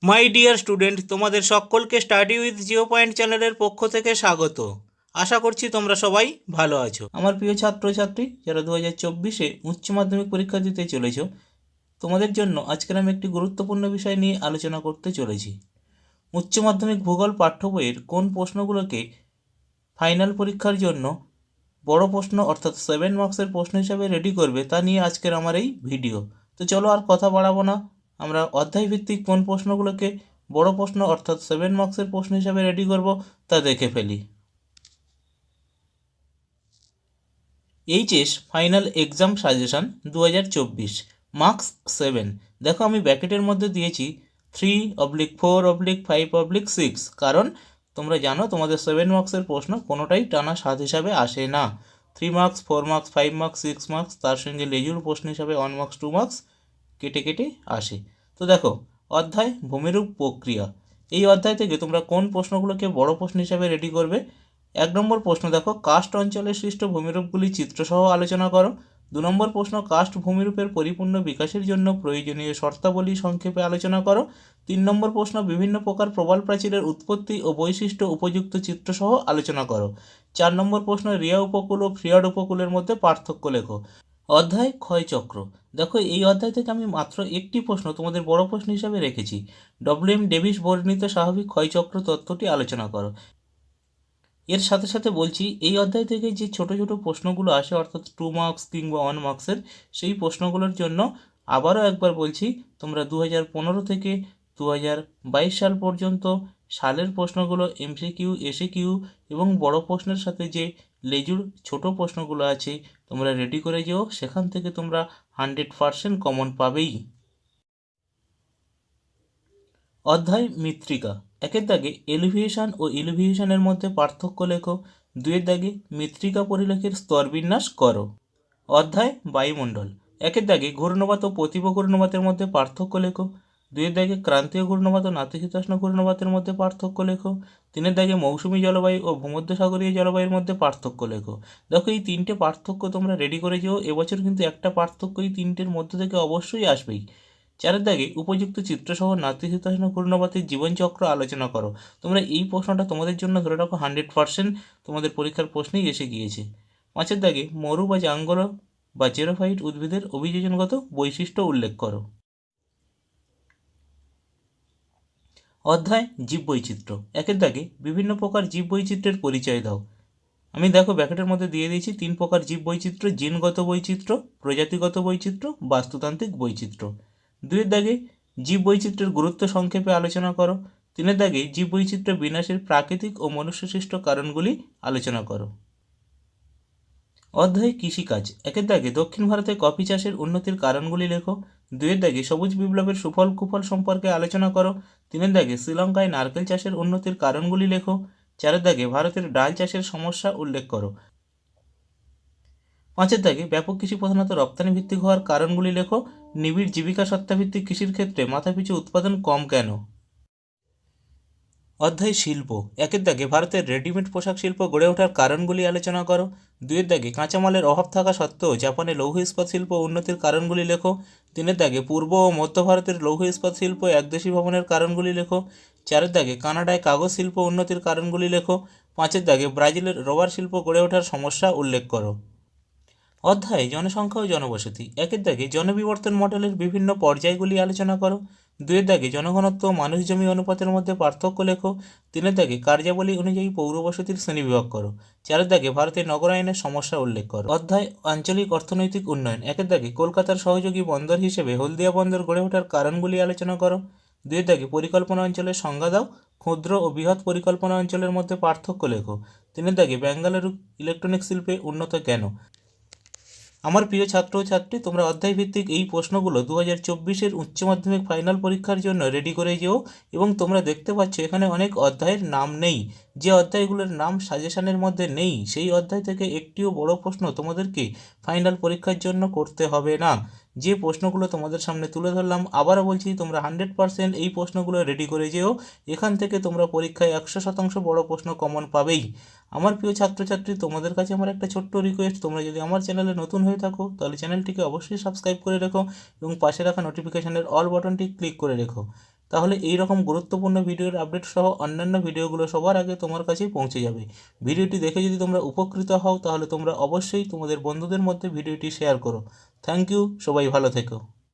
My dear student, তোমাদের সকলকে study with zero point চ্যানেলের পক্ষ থেকে স্বাগত। আশা করছি তোমরা সবাই ভালো আছো। আমার প্রিয় ছাত্রছাত্রী যারা 2024-এ উচ্চ মাধ্যমিক পরীক্ষা দিতে চলেছ, তোমাদের জন্য আজকের আমি একটি গুরুত্বপূর্ণ বিষয় নিয়ে আলোচনা করতে চলেছি। উচ্চ মাধ্যমিক ভূগোল পাঠ্য বইয়ের কোন প্রশ্নগুলোকে ফাইনাল পরীক্ষার জন্য বড় প্রশ্ন অর্থাৎ 7 মার্কসের প্রশ্ন হিসাবে রেডি করবে তা নিয়ে আজকের আমার এই ভিডিও। তো চলো আর কথা বাড়াবো না, আমরা অধ্যায় ভিত্তিক কোন প্রশ্নগুলোকে বড় প্রশ্ন অর্থাৎ 7 মার্কসের প্রশ্ন হিসাবে রেডি করব তা দেখে ফেলি। HS final exam suggestion 2024 marks 7। দেখো আমি ব্র্যাকেটের মধ্যে দিয়েছি 3/4/5/6, কারণ তোমরা জানো তোমাদের 7 মার্কসের প্রশ্ন কোনোটাই টানা 7 হিসাবে আসে না। 3 মার্কস, 4 মার্কস, 5 মার্কস, 6 মার্কস, তার সঙ্গে লেজুর প্রশ্ন হিসাবে 1 মার্কস 2 মার্কস কেটে কেটে আসে। তো দেখো, অধ্যায় ভূমিরূপ প্রক্রিয়া, এই অধ্যায় থেকে তোমরা কোন প্রশ্নগুলোকে বড় প্রশ্ন হিসাবে রেডি করবে। 1 নম্বর প্রশ্ন দেখো, কাস্ট অঞ্চলে সৃষ্ট ভূমিরূপগুলি চিত্রসহ আলোচনা করো। 2 নম্বর প্রশ্ন, কাস্ট ভূমিরূপের পরিপূর্ণ বিকাশের জন্য প্রয়োজনীয় শর্তাবলী সংক্ষেপে আলোচনা করো। 3 নম্বর প্রশ্ন, বিভিন্ন প্রকার প্রবাল প্রাচীরের উৎপত্তি ও বৈশিষ্ট্য উপযুক্ত চিত্রসহ আলোচনা করো। 4 নম্বর প্রশ্ন, রিয়া উপকূল ও ফ্রিয়ড উপকূলের মধ্যে পার্থক্য লেখো। অধ্যায় ক্ষয়চক্র, দেখো এই অধ্যায় থেকে আমি মাত্র একটি প্রশ্ন তোমাদের বড় প্রশ্ন হিসাবে রেখেছি। ডব্লিউ.এম. ডেভিস বর্ণিত স্বাভাবিক ক্ষয়চক্র তত্ত্বটি আলোচনা করো। এর সাথে সাথে বলছি, এই অধ্যায় থেকে যে ছোট ছোট প্রশ্নগুলো আসে অর্থাৎ 2 মার্কস কিংবা 1 মার্কসের, সেই প্রশ্নগুলোর জন্য আবারও একবার বলছি, তোমরা 2015 থেকে 2022 সাল পর্যন্ত সালের প্রশ্নগুলো এমসিকিউ, এসিকিউ এবং বড় প্রশ্নের সাথে যে লেজুর ছোট প্রশ্নগুলো আছে তোমরা রেডি করে যেও, সেখান থেকে তোমরা 100% কমন পাবেই। অধ্যায় মৃত্তিকা, 1-এর দাগে এলিভিয়েশন ও ইলিভিয়েশনের মধ্যে পার্থক্য লেখো। 2-এর দাগে মৃত্তিকা পরিলেখের স্তরবিন্যাস করো। অধ্যায় বায়ুমণ্ডল, 1-এর দাগে ঘূর্ণবাত ও প্রতিভ ঘূর্ণবাতের মধ্যে পার্থক্য লেখো। 2-এর দাগে ক্রান্তীয় ঘূর্ণবাত ও নাতিশীতোষ্ণ ঘূর্ণবাতের মধ্যে পার্থক্য লেখো। 3-এর দাগে মৌসুমী জলবায়ু ও ভূমধ্যসাগরীয় জলবায়ুর মধ্যে পার্থক্য লেখো। দেখো এই 3টে পার্থক্য তোমরা রেডি করে যেও, এবছর কিন্তু একটা পার্থক্য এই 3টের মধ্যে থেকে অবশ্যই আসবেই। 4-এর দাগে উপযুক্ত চিত্রসহ নাতিশীতোষ্ণ ঘূর্ণবাতের জীবনচক্র আলোচনা করো। তোমরা এই প্রশ্নটা তোমাদের জন্য ধরে রাখো 100% তোমাদের পরীক্ষার প্রশ্নেই এসে গিয়েছে। 5-এর দাগে মরু বা জাঙ্গল বা জেরোফাইট উদ্ভিদের অভিযোজনগত বৈশিষ্ট্য উল্লেখ করো। অধ্যায় জীববৈচিত্র্য, 1-এর দাগে বিভিন্ন প্রকার জীববৈচিত্র্যের পরিচয় দাও। আমি দেখো ব্র্যাকেটের মধ্যে দিয়ে দিয়েছি 3 প্রকার জীববৈচিত্র্য: জিনগত বৈচিত্র্য, প্রজাতিগত বৈচিত্র্য, বাস্তুতান্ত্রিক বৈচিত্র্য। 2-এর দাগে জীববৈচিত্র্যের গুরুত্ব সংক্ষেপে আলোচনা করো। 3-এর দাগে জীববৈচিত্র্য বিনাশের প্রাকৃতিক ও মনুষ্যসৃষ্ট কারণগুলি আলোচনা করো। অধ্যায় কৃষিকাজ, 1-এর দাগে দক্ষিণ ভারতে কফি চাষের উন্নতির কারণগুলি লেখো। 2-এর দাগে সবুজ বিপ্লবের সুফল কুফল সম্পর্কে আলোচনা করো। 3-এর দাগে শ্রীলঙ্কায় নারকেল চাষের উন্নতির কারণগুলি লেখো। 4-এর দাগে ভারতের ডাল চাষের সমস্যা উল্লেখ করো। 5-এর দাগে ব্যাপক কৃষি প্রধানত রপ্তানি ভিত্তিক হওয়ার কারণগুলি লেখো। নিবিড় জীবিকা সত্তাভিত্তিক কৃষির ক্ষেত্রে মাথাপিছু উৎপাদন কম কেন। অধ্যায় শিল্প, 1-এর দাগে ভারতের রেডিমেড পোশাক শিল্প গড়ে ওঠার কারণগুলি আলোচনা করো। 2-এর দাগে কাঁচামালের অভাব থাকা সত্ত্বেও জাপানে লৌহ ইস্পাত শিল্প উন্নতির কারণগুলি লেখো। 3-এর দাগে পূর্ব ও মধ্য ভারতের লৌহ ইস্পাত শিল্প একদেশী ভবনের কারণগুলি লেখো। 4-এর দাগে কানাডায় কাগজ শিল্প উন্নতির কারণগুলি লেখো। 5-এর দাগে ব্রাজিলের রবার শিল্প গড়ে ওঠার সমস্যা উল্লেখ করো। অধ্যায় জনসংখ্যা ও জনবসতি, 1-এর দাগে জনবিবর্তন মডেলের বিভিন্ন পর্যায়গুলি আলোচনা করো। 2-এর দাগে জনঘনত্ব ও মানুষ জমি অনুপাতের মধ্যে পার্থক্য লেখো। 3-এর দাগে কার্যাবলী অনুযায়ী পৌরবসতির শ্রেণীবিভাগ করো। 4-এর দাগে ভারতের নগরায়নের সমস্যা উল্লেখ করো। অধ্যায় আঞ্চলিক অর্থনৈতিক উন্নয়ন, 1-এর দাগে কলকাতার সহযোগী বন্দর হিসেবে হলদিয়া বন্দর গড়ে ওঠার কারণগুলি আলোচনা করো। 2-এর দাগে পরিকল্পনা অঞ্চলের সংজ্ঞা দাও। ক্ষুদ্র ও বৃহৎ পরিকল্পনা অঞ্চলের মধ্যে পার্থক্য লেখো। 3-এর দাগে বেঙ্গালুরু ইলেকট্রনিক শিল্পে উন্নত কেন। আমার প্রিয় ছাত্র ও ছাত্রী, তোমরা অধ্যায়ভিত্তিক এই প্রশ্নগুলো 2024-এর উচ্চ মাধ্যমিক ফাইনাল পরীক্ষার জন্য রেডি করে যেও। এবং তোমরা দেখতে পাচ্ছ এখানে অনেক অধ্যায়ের নাম নেই। যে অধ্যায়গুলোর নাম সাজেশনের মধ্যে নেই সেই অধ্যায় থেকে একটিও বড় প্রশ্ন তোমাদেরকে ফাইনাল পরীক্ষার জন্য করতে হবে না। যে প্রশ্নগুলো তোমাদের সামনে তুলে ধরলাম, আবারও বলছি তোমরা 100% এই প্রশ্নগুলো রেডি করে যেও। এখান থেকে তোমরা পরীক্ষায় 100% বড় প্রশ্ন কমন পাবেই। আমার প্রিয় ছাত্রছাত্রী, তোমাদের কাছে আমার একটা ছোট্ট রিকোয়েস্ট, তোমরা যদি আমার চ্যানেলে নতুন হয়ে থাকো তাহলে চ্যানেলটিকে অবশ্যই সাবস্ক্রাইব করে রেখো এবং পাশে রাখা নোটিফিকেশনের অল বাটনটি ক্লিক করে রেখো, তাহলে এই রকম গুরুত্বপূর্ণ ভিডিওর আপডেট সহ অন্যান্য ভিডিওগুলো সবার আগে তোমার কাছেই পৌঁছে যাবে। ভিডিওটি দেখে যদি তোমরা উপকৃত হও তাহলে তোমরা অবশ্যই তোমাদের বন্ধুদের মধ্যে ভিডিওটি শেয়ার করো। থ্যাংক ইউ, সবাই ভালো থেকো।